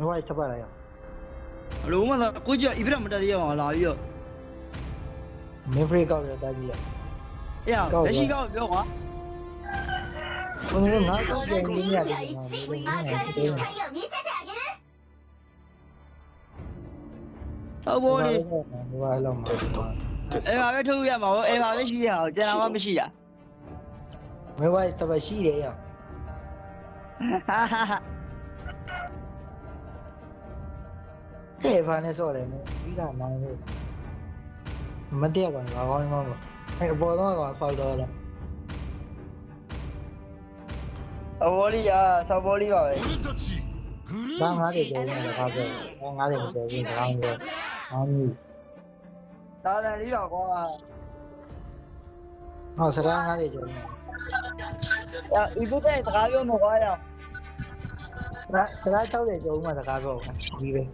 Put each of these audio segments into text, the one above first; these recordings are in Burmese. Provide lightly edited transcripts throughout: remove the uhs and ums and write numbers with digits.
没话吃不了呀。老嘛的，估计一边没得地方拉鱼。没法搞这大鸡。哎呀，这洗搞不要啊！我那个俺搞点里面的嘛，超玻璃。我还老嘛。哎呀，别抽烟嘛，哎呀，别吸呀，这两晚没吸呀。没话特别细的呀。哈哈哈。这番的说的呢，你看嘛的，没得过，老高嘛嘛，那个波动个跑多了。超玻璃呀，超玻璃个。咱俺这边的话是，俺这边是俺个，俺当然你要讲啊。哦，是俺这边。呀，一不在大表没话呀。咱找的就嘛大表，对呗。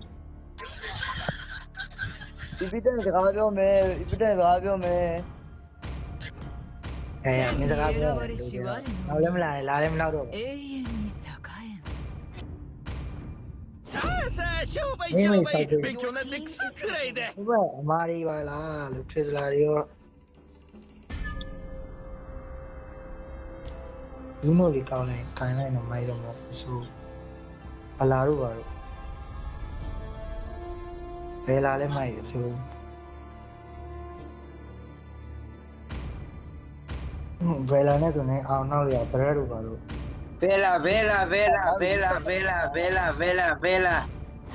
一不在大表没，一不在大表没。哎呀，你这个表，老了没来，来了没来着？因为啥子？不，马里巴拉，路车子来了。ဒီမို့လေးကောင်းလိုက်ခိုင်းလိုက်တော့မိုက်တော့မဟုတ်ဘူးအလာတို့ပါတော့ဘယ်လာလဲမိုက်ရဆိုဘယ်လာနဲ့ဆိုနေအောင်နောက်ရဘရက်တို့ပါတော့ Vela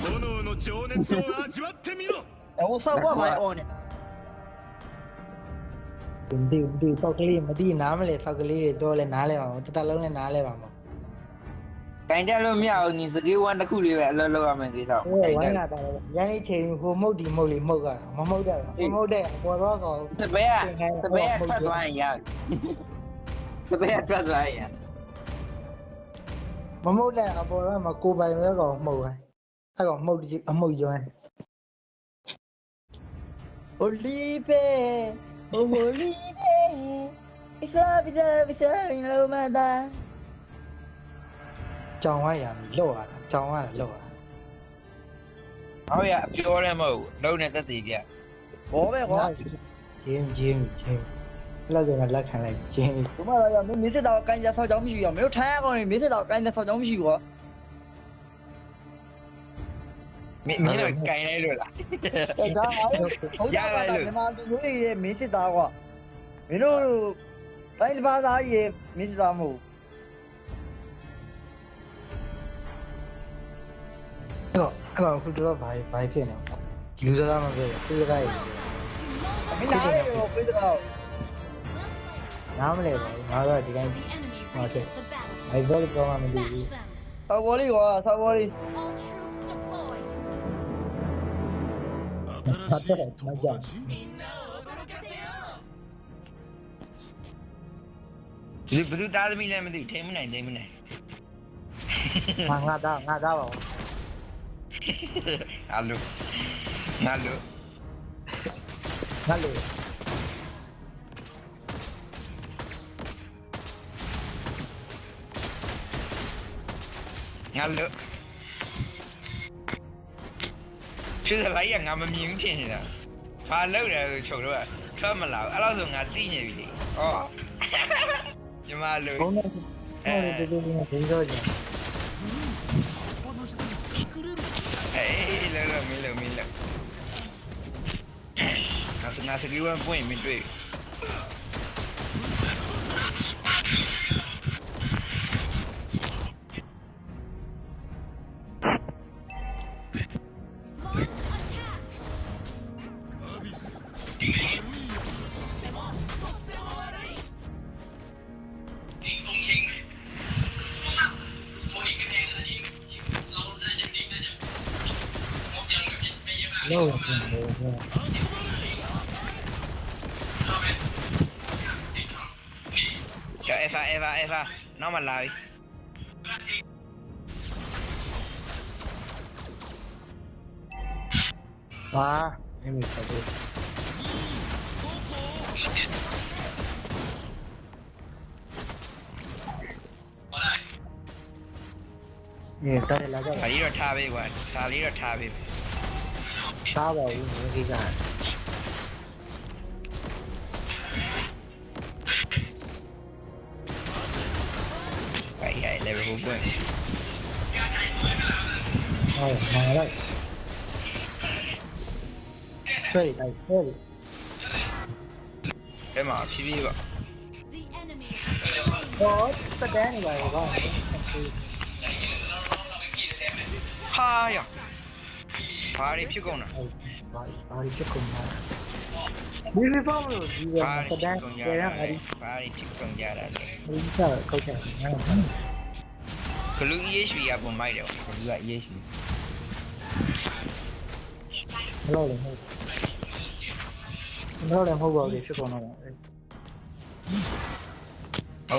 炎の情熱を味わってみろ我烧过买哦呢。ဒီပောက်ကလေးမသိနားမလဲပောက်ကလေးတွေတော့လဲနားလဲပါမတတလုံးလဲနားလဲပါမ 赶着路庙，你是给玩的苦力呗，老俺们给他。 ဟိုဝိုင်းလာတာရန်လေးချိန်ဟိုမုတ်ဒီမုတ်လေးမုတ်ကမမုတ်တဲ့မမုတ်တဲ့ပေါ်တော့ကော 是白啊，是白啊，ထွက်သွားရင်ရ是白啊，ထွက်သွားရင် မမုတ်တဲ့အပေါ်တော့မကိုပိုင်မဲကောင်မှုတ်ဟဲ့အဲ့ကောင်မှုတ်ဒီအမှုတ်ကျွမ်း ဟိုလီပဲဟိုလီပဲအစားပြီးရင်လုံးမသား ကြောင်ဝါရလော့ရတာကြောင်ဝါလော့ရ ဟုတ်ရပြောလည်းမဟုတ်လုံးနဲ့တက်တည်ပြ ဘောပဲကွာ ချင်းလောက်တယ်လက်ခံလိုက်ချင်း ဒီမှာတော့မင်းစစ်တော့ကိုင်းကြဆောက်ကြောင်းမရှိရောမင်းထိုင်းရကောင်းနေမင်းစစ်တော့ကိုင်းကြဆောက်ကြောင်းမရှိဘူးကွာ မင်းတို့ကင်လိုက်လို့လား အဲဒါငါတို့ဟုတ်တယ်မြန်မာလူမျိုးတွေရဲ့မင်းစစ်သားကွာမင်းတို့တိုင်းတစ်ပါးသားကြီးရဲ့မင်းစစ်သားမဟုတ် အဲ့တော့ခုတော့ဘာဖြစ်နေလူစားမပြောဘူးသူကရ မင်းနားလေရောပြေးတော့ နားမလဲပါဘူးငါတော့ဒီတိုင်းဟောချက်အဲ့တော့တော့မသိဘူး ဆောက်ဘောလေးကွာဆောက်ဘောလေး ဘာတော့မကြ ဒီဘလူသားသမီးလည်းမသိထိမနိုင်သိမနိုင် ငါသားပါ ဟာလိုငါလို ငါလေ ငါလိုဖြစ်လိုက်ရငါမမြင်ဖြစ်နေတာဘာလောက်တယ်ဆိုချုပ်တော့ထွက်မလာဘူးအဲ့လိုဆိုငါသိနေပြီလေဩညီမလို ဘုန်းနဲ့ဒီတော့ကြ အေးလောမင်းလောငါစကီးဝမ်းပွင့်မတွေ့ လို့ ကျော်အဖာနောက်မှလာပြီ ဟာမင်းဆက်ဘူး င နေတက်လာကြ ဒါလေးတော့ထားပေးကွာဒါလေးတော့ထားပေး စားပါဦးဒီကိစ္စ ไปใหญ่เลยปุ๊บเลย ဟုတ်မှာလိုက်ဆွဲလိုက်ဆွဲ เอ้ยมาพี่ๆป่ะ ဟောစတန်းနေပါတော့ พาย่ะพาดิဖြစ်ကုန်တာ ဘာဒီချက်ကုန်မှာဒီဖောင်းလို့ဒီက พา စ ดิ တန်း ဖြစ်ကုန် ကျ ကြ ရ တာ တာဒီ พาดิဖြစ်ကုန်ကြတာလေ ဒီစားကောက်ချင်တယ် ဂလူ EHP ကပုံမိုက်တယ်ဂလူက EHP မလို့လည်းမဟုတ်တော့လည်းမဟုတ်ပါဘူးချက်ကုန်တော့ ဟု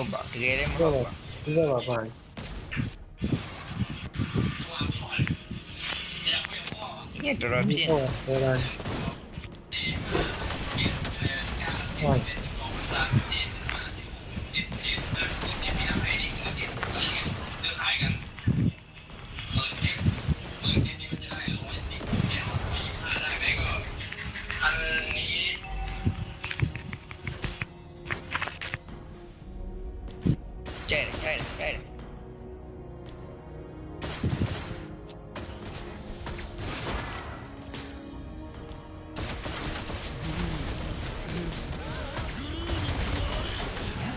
တ်ပါတကယ်လည်းမဟုတ်ပါ ဒီကပါပါ ညတော်တော်ပြင်း ဟုတ်တယ်ဟုတ်ကျဲတယ်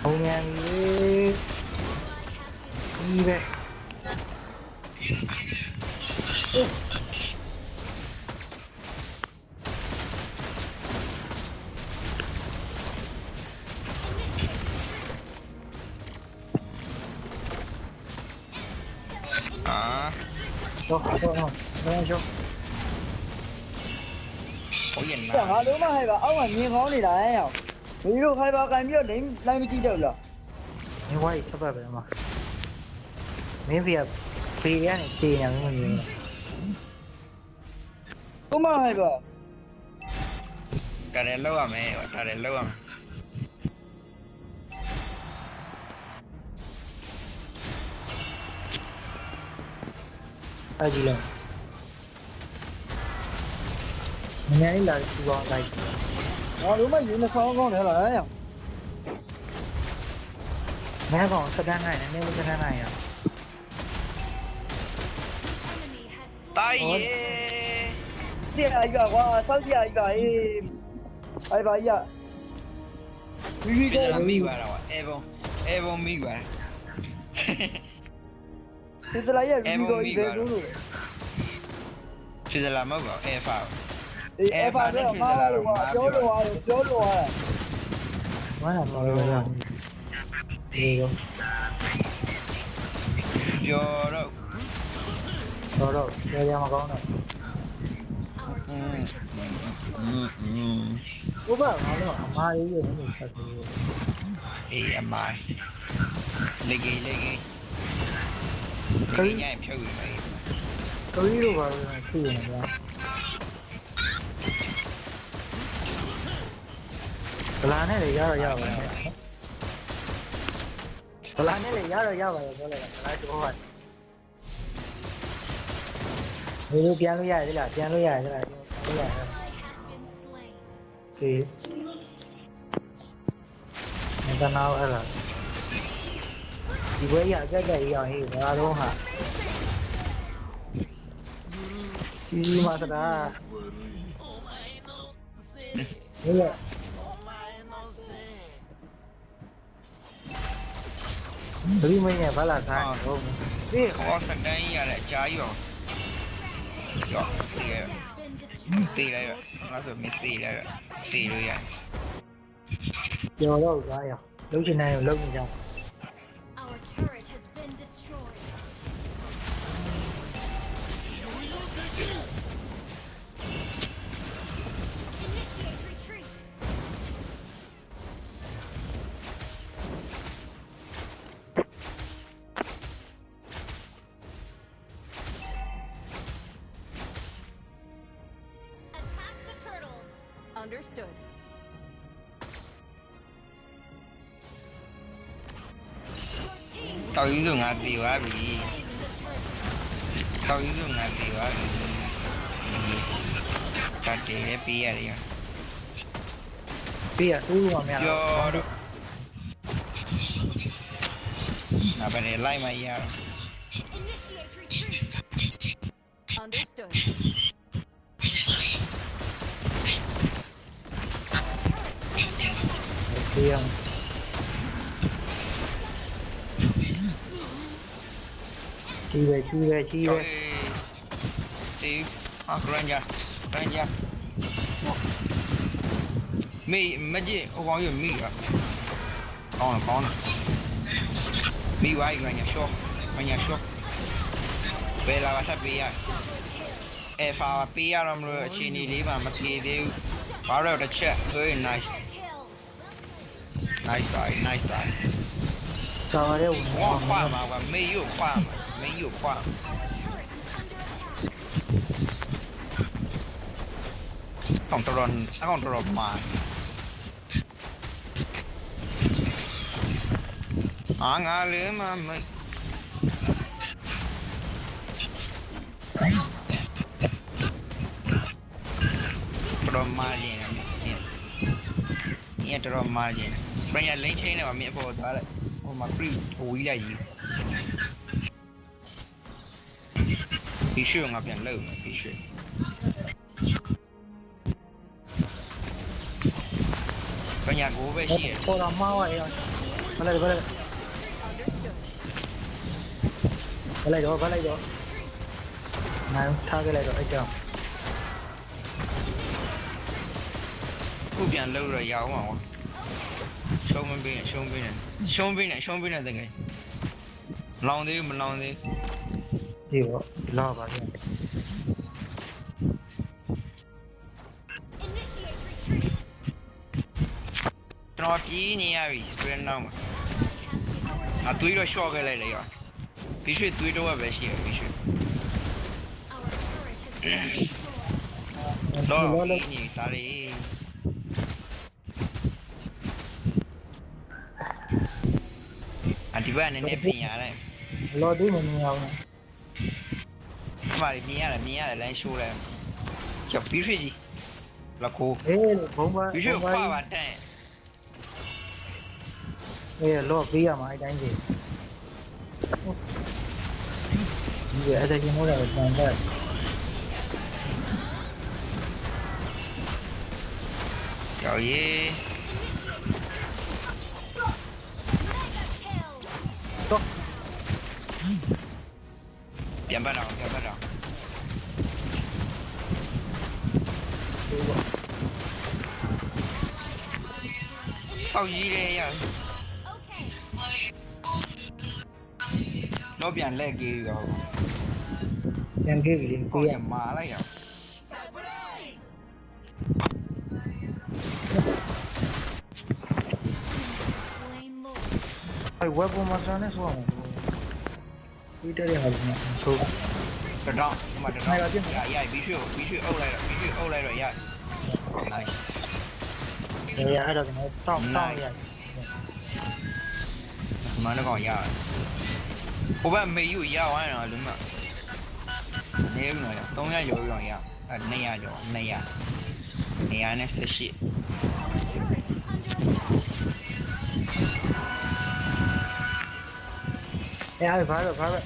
ဘုံမြန်ကြီးဒီပဲ အာ တော့တော့ဘယ်ရော ဟိုရင် 这 နာ 哈罗嘛还吧，俺们民航的来呀，没有害怕干别来没记着了。 မင်းဝိုင်းစပတ်ပဲမှာမင်းဖေးဖေးရနေတေးနေမှမင်း 我嘛还吧， ဒါလည်းလောက်ရမယ်ဒါလည်းလောက်ရမယ် အကြည့်လိုက်မင်းလည်းလာစီပေါင်းလိုက် 哈罗嘛有那双光的来呀， မင်းကောင်စတန်းနိုင်တယ်မင်းစတန်းနိုင်ရ ตายเย่ 这一个哇，上这一个哎吧呀，鱼 ပြစ် 的 လာမိသွားတာကွာအဲဘုံမိသွားတာ 这来呀，鱼的一百多路， ဖြစ်လာမဟုတ်ပါအဲဖာ 哎吧这马路啊，小路啊，小路啊， ဝမ်းလာပါလို့လားဒီရော ပြောတော့ တော့ကျေရမကောင်းတော့ ဘုရားငါတို့အမားကြီးရဲ့နည်းဆက်ပြီး အေးအမိုင်းလေကြီးညင်ဖြုတ်ယူမယ် ကိုကြီးတို့ဘာလို့ရှိနေလဲဗလာနဲ့လေရတော့ရပါတယ်ဗလာနဲ့လေရတော့ရပါတယ်ပြောလိုက်တာဗလာတော့ဟာဒီလိုပြန်လို့ရတယ်လားပြန်လို့ရတယ်လားပြန်လို့ရတယ်ဒီမတနာအဲ့လားဒီဘွဲရအကြက်ကြက်ရအောင်ဟေးဘာတော့ဟာဒီမှာသလားဟေးဒီမင်းရဲ့ဘာလာခိုင်းဟုတ်ဒီ ခေါ်စတန်းရတဲ့အကြာကြီးအောင်ကြောက်တေးလိုက်ငါဆိုမတေးလိုက်တေးလို့ရ ကျော်တော့ကားရလုံးချင်တယ်လုံးနေကြ Our turret has been destroyed. Initiate retreat. Attack the turtle. Understood. တော်ကြီးဆိုငါတေးသွားပြီ Aim the turret. ဆောက်ယူငါသေးပါတတ်တယ်ပေးရတယ် ပြီးရသူ့ကမရ ကျော် တော့ တော့ငါပဲလိုက်မရ Initiate retreat. Understood. ပြီးရကြီးပဲကြီးပဲကြီးပဲ တီးအခရန်ညာမေးမကြည့်ဟိုကောင်ရမိကောင်းမိဝိုင်းကညာရှော့ဘယ်လာထပ်ပေးရအဖာပေးရတော့မလို့အချိန်လေးမှမပြေသေးဘူးဘာလို့တစ်ချက် very nice Kill. nice try ကာရတဲ့ဝင် 我换嘛，我没有换嘛，没有换。 Our turret is under attack. 讲多少嘛？啊，俺嘞嘛没。多少马斤啊？你多少马斤？不然人车呢，我面包咋了？我嘛不头一来一。必须我变漏了，必须。不然我被洗。 ပေါ်တော့မှားပါရဲ့ဘယ်လိုက်တော့နိုင်ထားခဲ့လိုက်တော့အဲ့ကြောင့် 不变漏了，要我。ရှုံးပေးနေတကယ်လောင်သေးမလောင်သေး ဒီတော့လာပါပြန် Initiate retreat. ကျွန်တော်ပြေးနေရပြီစပရင်းနောက်မှာအသွေးတော့ရှော့ခဲ့လိုက်လေရောဘီရွှေသွေးတော့ပဲရှိရဘီရွှေ Our turret has been destroyed. တော့ပြေးနေတာလေအဒီဘက်နည်းနည်းပြင်ရတယ် လော်တူးမမြင်အောင် အမှားပြင်ရတယ်လမ်းရှိုးတယ်ကျော်ဘီရွှေကြီးလက်ကို အေးဘုံပါ ဘီရွှေခွာပါတန်း အေးလော်ပေးရမှာအဲ့တိုင်းကြီးဒီအဲ့ဒါကြီးမိုးတယ်ပြန်တယ် ကျော်ရေး Kill. ပြန်ပတ်တော့ ဆောက်ကြီးလေးရ Okay. တော့ပြန်လက်ကြီးရော ပြန်ကြည့်ပြီး ကို ပေးရ ရမာလိုက်ရ Slain Lord. အဲ့ဝက်ပေါ်မှာစမ်းနေဆိုအောင်ဒီတည်းဟာလည်းဆို တတော့ဒီမှာတတော့ရဘီရွှေအုပ်လိုက်တော့ရ nice ရအဲ့ဒါကတောင်းရ ဒီမှာတော့ရဟိုဘက်မေယူရဝိုင်းတော့လူမနေဦးနော်300ကျော်ရအဲ့200ကျော်200နဲ့18 Turret is under attack. အဲ့ဘာလို့ဘယ်လို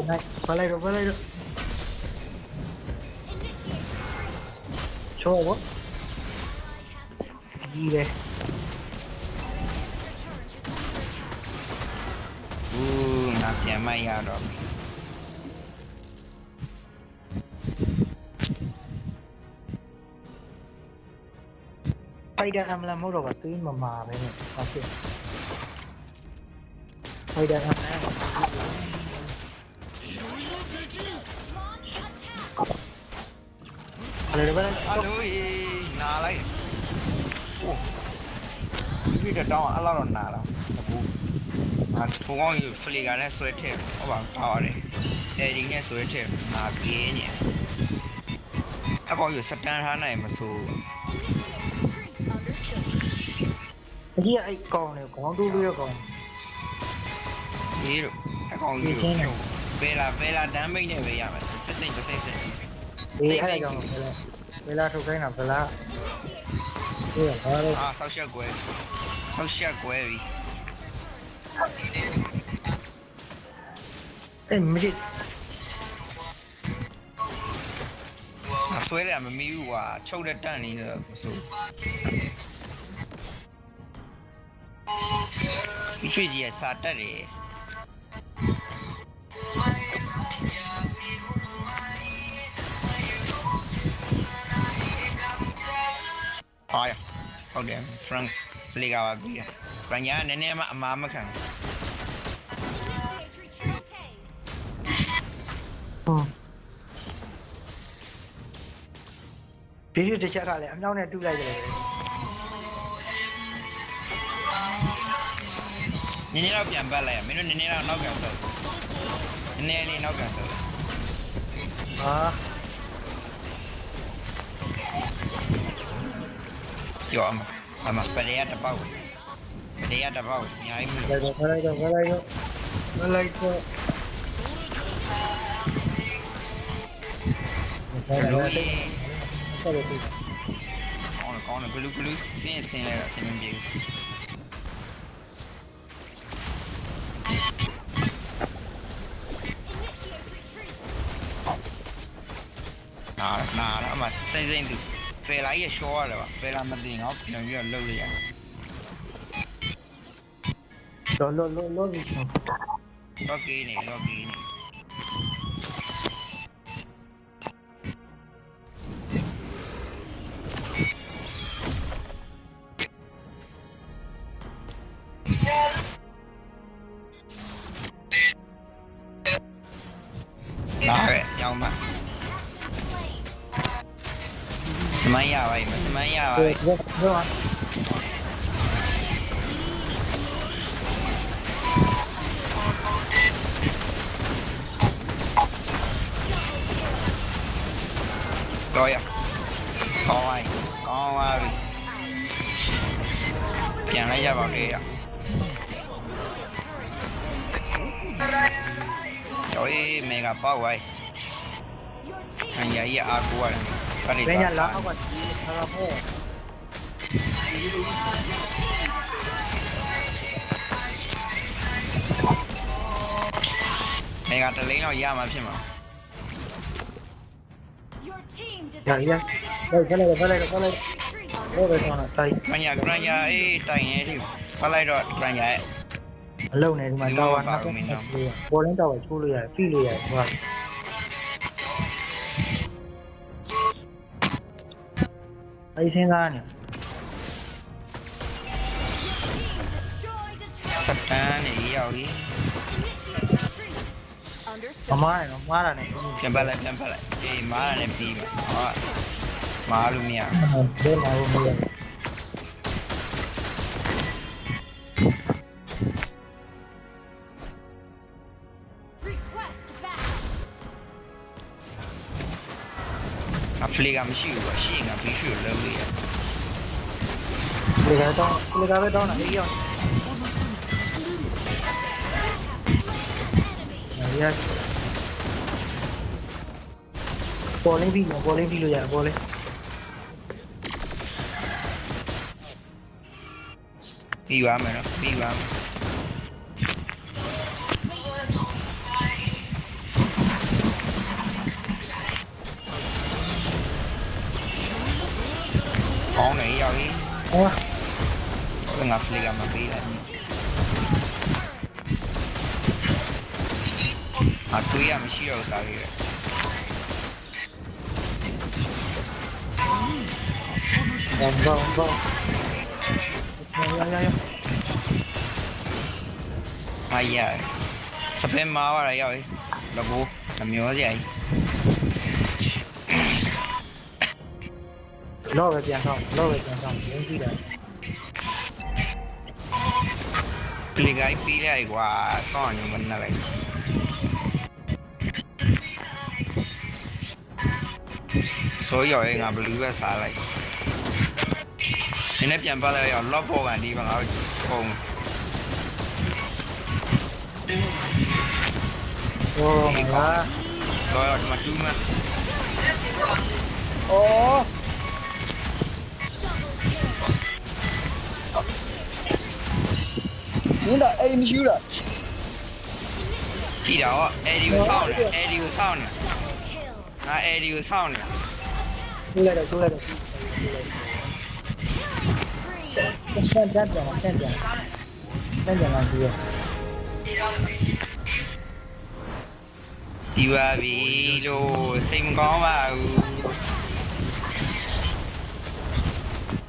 နိုင်ဘာလိုက်တော့ Initiate retreat. ချောဘော Ally has been ကြီးတယ် Your turret is under attack. ဦးငါပြန်မရတော့ဘူး ဖိုက်တာအမလားမဟုတ်တော့ပါသွေးမမာပဲနဲ့ဟုတ်ကဲ့ဖိုက်တာအမလား Launch attack. အဲ့ဒါပဲ အလိုနာလိုက်ဒီတော့အလောက်တော့နာတော့အခုထုံကောင်းယူဖလီကနဲ့ဆွဲထည့်ဟုတ်ပါပါပါတယ်အဲဒီနဲ့ဆွဲထည့်နာပြေးနေအကောယူစတန်ထားနိုင်မဆို Initiate retreat. Understood. ကြီးအဲ့ကောင်းတယ်ခေါင်းတူးလို့ကောင်း ဒီလိုအကောင်ကြီးကိုဘယ်လာဒမ်းမိတ်နဲ့ပဲရမယ်စစ်စိတ်တစ်စိတ် ဒီအဲ့ကြောင့်ဘယ်လာထုတ်ခိုင်းတာဘယ်လာဒီဟာတော့ ဆောက်ရှက်ကွဲပြီ အဲ့မရှိ ဆွဲတယ်မမီးဘူးကွာချုပ်တဲ့တန့်နေတော့ဆိုဒီရွှေကြီးကစာတက်တယ်ဟာဟုတ်တယ် Frank လေကပါပြီပညာနည်းနည်းမှအမားမခံ Initiate retreat. ဗီဒီယိုတစ်ချက်ကလည်းအမြောက်နဲ့တူးလိုက်တယ် နည်းနည်းတော့ပြန်ပတ်လိုက်ရမင်းတို့နည်းနည်းတော့နောက်ပြန်ဆုပ်နည်းနည်းလေးနောက်ပြန်ဆုပ် ဟာ ကျော်အမပရေရတပေါက်အများကြီးမလို့ လိုက်တော့လူကြီး ဆက်လို့ဒီ ကောင်းတယ်ဘလူးစင်းလိုက်တော့ဆင်းမပြေဘူး Initiate retreat. နာအမစိမ့်သူဖယ်လာကြီးရှော့ရတယ်ပါဖယ်လာမသိငေါပြန်ပြီးတော့လှုပ်လိုက်ရ လောဒီစ တော့ကီးနေနားရဲ့ရောင်းမ Slain. စမိုင်းရပါပြီစမိုင်းရပါပြီ တော့ တော့ရကောင်းပါပြီပြန်လိုက်ရပါလေရကျော်ရေးမေဂါပေါက်ဝိုင်း Your team ခံရရအားကိုရတယ်ဖရိ ဘယ် တာ ညာလာအောက်ကဟာပေါ့ မေဂါတလိန်းတော့ရမှာဖြစ်မှာ Your team ရ destroyed ရ a ဖက်လိုက် retreat. တော့ပဲတော့တိုင်း ဂရန်ယာအေးတိုင်နေတယ်ဖတ်လိုက်တော့ဂရန်ယာရဲ့ အလုံးနေဒီမှာတော့နောက်ပေါ်လင်းတော့ချိုးလို့ရတယ်ဖိလို့ရတယ်ဟုတ်အဲ့စင်းသားနေ Destroyed a စ turret. တန်နေရောက်ပြီ Initiate retreat. မမားတယ်နော်မားတာနဲ့ ပြန်ပတ်လိုက်အေးမားရတယ်ပြီးမှာဟာမားလို့မရ ဘယ်မှာလို့မလဲ Request back. အဖလီကမရှိဘူးရှိရင်ကပြီးရှိလို့လုပ်လို့ရ ဒီကတော့ပဲတော့နေရော Enemy. ရပေါ်လင်းပြီးလို့ရတယ်ပေါ်လင်း ပြီးသွားမယ်နော်ပြီးသွားမယ်ကောင်းနေရောက်ပြီ ဟော ငါဖလီကမပေးလိုက်အတူရမရှိတော့တာလေ ဘောရ အားရစပင်းမားရရောက်ပြီလဘောအမျိုးစရာကြီး လောပဲပြန်ဆောင်ရင်းကြည့်တယ် ဖလီကပြီးလိုက်ကွာဆောင်းအောင်မနှက်လိုက်ဆိုရောက်ရင်ငါဘလူးပဲစားလိုက် နည်းနည်းပြန်ပါလိုက်ရအောင်လော့ပေါ်ကန်ဒီမှာငါတို့ပုံ โอ้มาละ တော့ဒီမှာတူးမှာ 哦，领导 A 没修了， ကြည့်တာဟောအေဒီကိုစောင့်နေအေဒီကိုစောင့်နေ Kill. ငါအေဒီကိုစောင့်နေ ดูเลยดูเลย Spree. แค่ๆๆแค่ๆๆนั่นอย่างนั้นดีอ่ะ ဒီပါပြီလို့စိတ်မကောင်းပါဘူး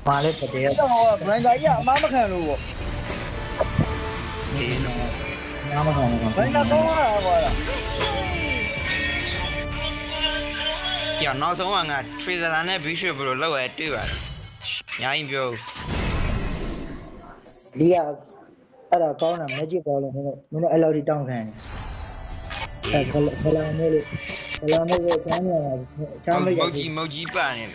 มาเลยประเดี๋ยว 这我不然家一样，妈没看路， น้ำมาทำอะไร 不然家说话了我了， ကြောင်နောက်ဆုံးကငါ Tracer နဲ့ Bishop ဘယ်လိုလောက်ရတွေ့ပါတယ်ညာရင်ပြော ဒီကအဲ့ဒါကောင်းတာ magic ball လို့မင်းတို့အဲ့လောက်ထိတောင်းခံတယ်အဲ့ဘလာနဲ့လို့ဘလာနဲ့ကိုချမ်းမြောင်ချမ်း မု လိုက်ရ တ်ကြီးမုတ်ကြီးပန်နေ